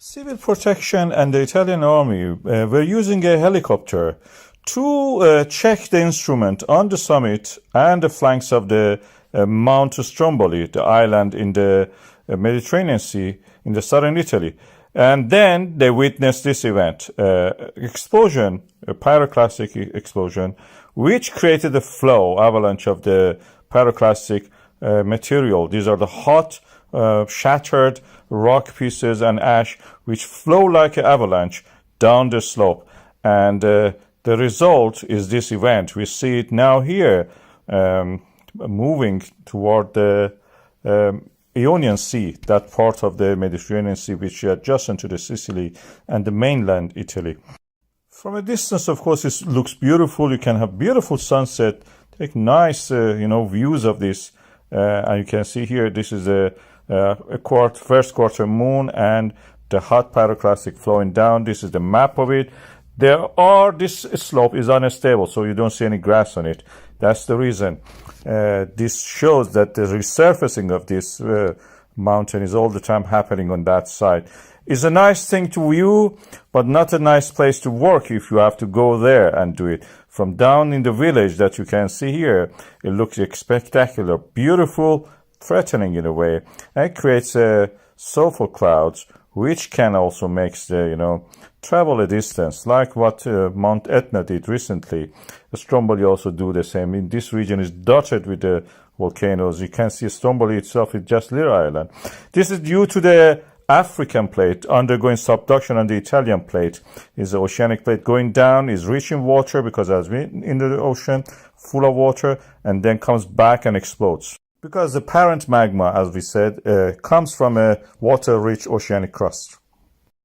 Civil protection and the Italian army were using a helicopter to check the instrument on the summit and the flanks of the Mount Stromboli, the island in the Mediterranean Sea in the southern Italy. And then they witnessed this event, explosion, a pyroclastic explosion, which created a flow, avalanche of the pyroclastic material. These are the hot, shattered rock pieces and ash which flow like an avalanche down the slope. And the result is this event. We see it now here, moving toward the Ionian Sea, that part of the Mediterranean Sea which is adjacent to the Sicily and the mainland Italy. From a distance, of course, it looks beautiful. You can have beautiful sunset, take nice, views of this. And you can see here, this is a first quarter moon and the hot pyroclastic flowing down. This is the map of it. This slope is unstable, so you don't see any grass on it. That's the reason. This shows that the resurfacing of this mountain is all the time happening on that side. It's a nice thing to view, but not a nice place to work if you have to go there and do it. From down in the village that you can see here, it looks spectacular, beautiful, threatening in a way, and it creates sulfur clouds, which can also make the, travel a distance, like what Mount Etna did recently. Stromboli also do the same. In this region is dotted with the volcanoes. You can see Stromboli itself is just a little island. This is due to the African plate undergoing subduction on the Italian plate. Is the oceanic plate going down, is rich in water because it has been in the ocean, full of water, and then comes back and explodes. Because the parent magma, as we said, comes from a water-rich oceanic crust.